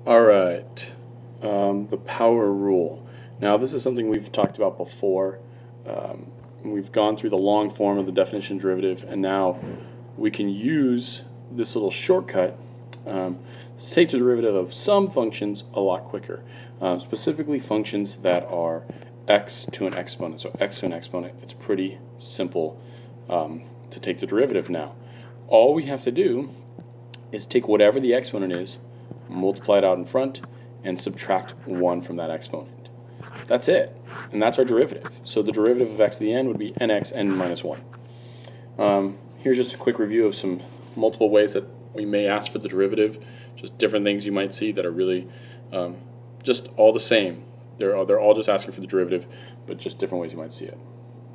Alright, the power rule. Now this is something we've talked about before. We've gone through the long form of the definition derivative, and now we can use this little shortcut to take the derivative of some functions a lot quicker. Specifically functions that are x to an exponent. So x to an exponent, it's pretty simple to take the derivative now. All we have to do is take whatever the exponent is, multiply it out in front, and subtract 1 from that exponent. That's it, and that's our derivative. So the derivative of x to the n would be nx n minus 1. Here's just a quick review of some multiple ways that we may ask for the derivative, just different things you might see that are really just all the same. They're all just asking for the derivative, but just different ways you might see it.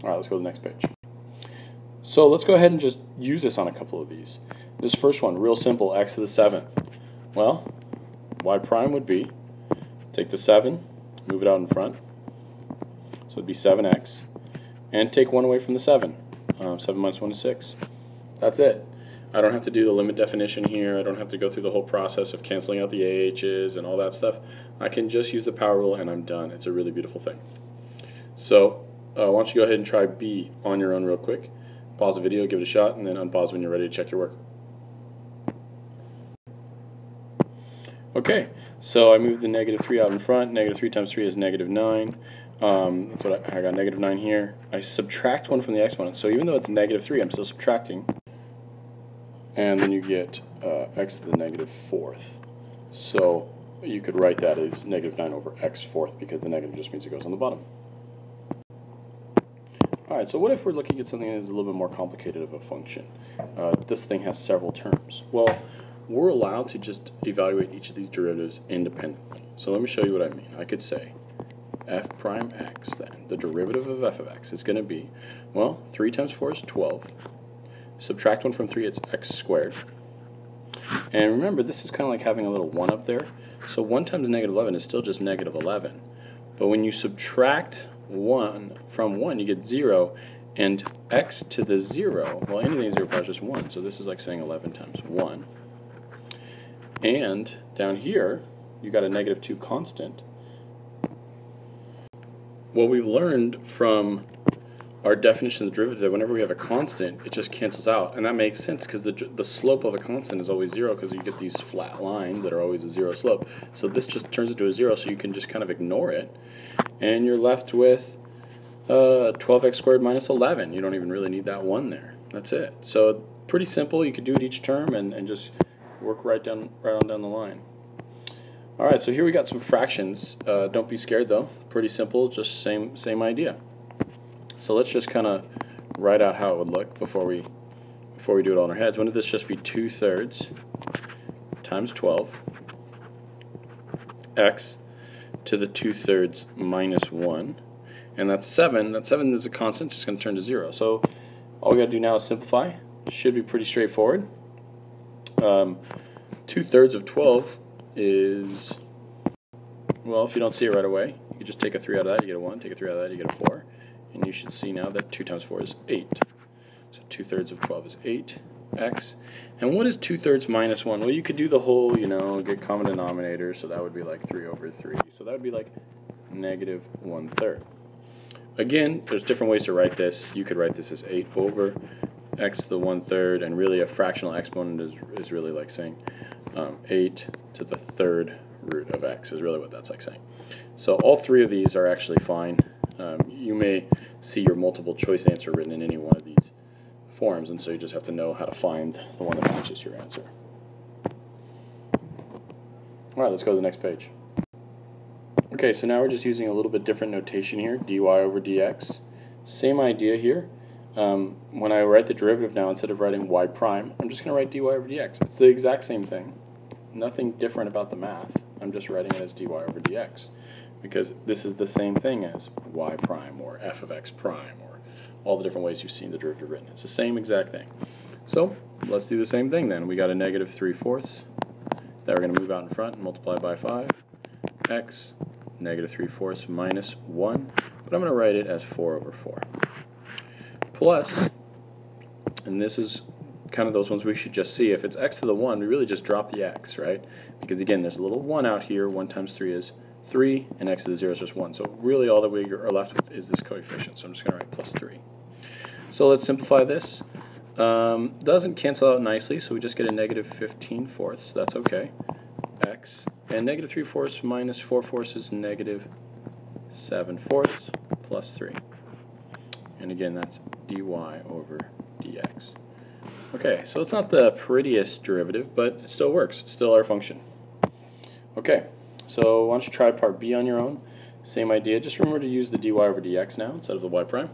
Alright, let's go to the next page. So let's go ahead and just use this on a couple of these. This first one, real simple, x to the 7th. Well, y prime would be, take the 7, move it out in front, so it'd be 7x, and take 1 away from the 7. 7 minus 1 is 6. That's it. I don't have to do the limit definition here. I don't have to go through the whole process of canceling out the AH's and all that stuff. I can just use the power rule and I'm done. It's a really beautiful thing. So why don't you go ahead and try B on your own real quick. Pause the video, give it a shot, and then unpause when you're ready to check your work. Okay, so I moved the negative 3 out in front. Negative 3 times 3 is negative 9. That's what I got, negative 9 here. I subtract 1 from the exponent. So even though it's negative 3, I'm still subtracting. And then you get x to the negative 4th. So you could write that as negative 9 over x 4th, because the negative just means it goes on the bottom. Alright, so what if we're looking at something that is a little bit more complicated of a function? This thing has several terms. Well, we're allowed to just evaluate each of these derivatives independently. So let me show you what I mean. I could say f prime x, then the derivative of f of x is going to be, well, 3 times 4 is 12. Subtract 1 from 3, it's x squared. And remember, this is kind of like having a little 1 up there. So 1 times negative 11 is still just negative 11. But when you subtract 1 from 1, you get 0. And x to the 0, well, anything 0 is just 1. So this is like saying 11 times 1. And down here, you got a negative 2 constant. What we've learned from our definition of the derivative, whenever we have a constant, it just cancels out. And that makes sense because the slope of a constant is always 0, because you get these flat lines that are always a 0 slope. So this just turns into a 0, so you can just kind of ignore it. And you're left with 12x squared minus 11. You don't even really need that 1 there. That's it. So pretty simple. You could do it each term and just work right on down the line. Alright, so here we got some fractions. Don't be scared though. Pretty simple, just same idea. So let's just kind of write out how it would look before we do it all in our heads. Wouldn't this just be 2/3 times 12 x to the 2/3 minus 1, and that's 7. That 7 is a constant, it's just going to turn to 0. So all we got to do now is simplify. Should be pretty straightforward. 2/3 of 12 is, well, if you don't see it right away, you just take a 3 out of that, you get a 1, take a 3 out of that, you get a 4, and you should see now that 2 times 4 is 8. So 2/3 of 12 is 8x. And what is 2/3 minus 1? Well, you could do the whole, get common denominator, so that would be like 3 over 3. So that would be like negative 1/3. Again, there's different ways to write this. You could write this as 8 over x to the 1/3, and really a fractional exponent is really like saying 8 to the 3rd root of x is really what that's like saying. So all three of these are actually fine. You may see your multiple choice answer written in any one of these forms, and so you just have to know how to find the one that matches your answer. Alright, let's go to the next page. Okay, so now we're just using a little bit different notation here, dy over dx. Same idea here. When I write the derivative now, instead of writing y prime, I'm just going to write dy over dx. It's the exact same thing. Nothing different about the math. I'm just writing it as dy over dx, because this is the same thing as y prime or f of x prime or all the different ways you've seen the derivative written. It's the same exact thing. So let's do the same thing then. We got a negative 3/4 that we're going to move out in front and multiply by 5. X, negative 3/4 minus 1, but I'm going to write it as 4 over 4. Plus, and this is kind of those ones we should just see. If it's x to the 1, we really just drop the x, right? Because again, there's a little 1 out here. 1 times 3 is 3, and x to the 0 is just 1. So really all that we are left with is this coefficient. So I'm just going to write plus 3. So let's simplify this. Doesn't cancel out nicely, so we just get a negative 15/4. That's okay. X. And negative 3/4 minus 4/4 is negative 7/4 plus 3. And again, that's dy over dx. Okay, so it's not the prettiest derivative, but it still works. It's still our function. Okay, so why don't you try part B on your own. Same idea. Just remember to use the dy over dx now instead of the y prime.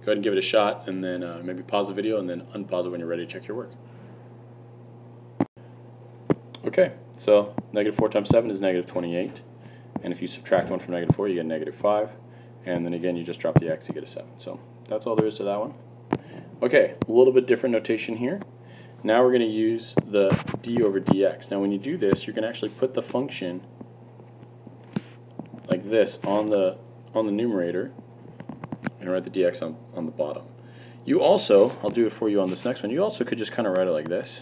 Go ahead and give it a shot, and then maybe pause the video and then unpause it when you're ready to check your work. Okay, so negative 4 times 7 is negative 28. And if you subtract 1 from negative 4, you get negative 5. And then again, you just drop the x, you get a 7. So that's all there is to that one. Okay, a little bit different notation here. Now we're going to use the d over dx. Now when you do this, you're going to actually put the function like this on the numerator and write the dx on the bottom. You also, I'll do it for you on this next one, you also could just kind of write it like this.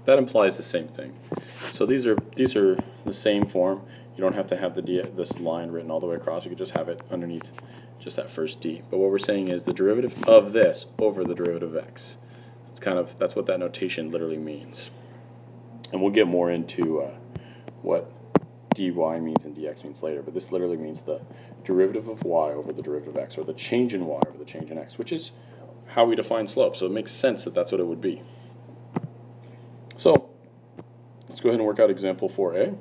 That implies the same thing. So these are the same form. You don't have to have this line written all the way across. You could just have it underneath just that first d. But what we're saying is the derivative of this over the derivative of x. That's what that notation literally means. And we'll get more into what dy means and dx means later. But this literally means the derivative of y over the derivative of x, or the change in y over the change in x, which is how we define slope. So it makes sense that that's what it would be. So let's go ahead and work out example 4a.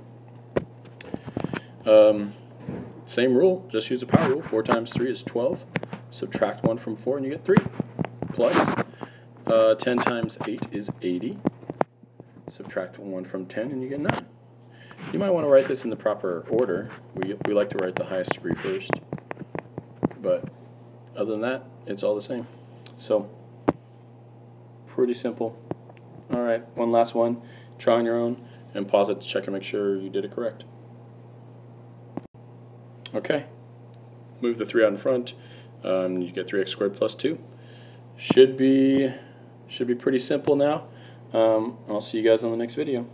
Same rule, just use the power rule. 4 times 3 is 12. Subtract 1 from 4 and you get 3. Plus 10 times 8 is 80. Subtract 1 from 10 and you get 9. You might want to write this in the proper order. We like to write the highest degree first. But other than that, it's all the same. So, pretty simple. Alright, one last one. Try on your own and pause it to check and make sure you did it correct. Okay, move the 3 out in front. You get 3x squared plus 2. Should be pretty simple now. I'll see you guys on the next video.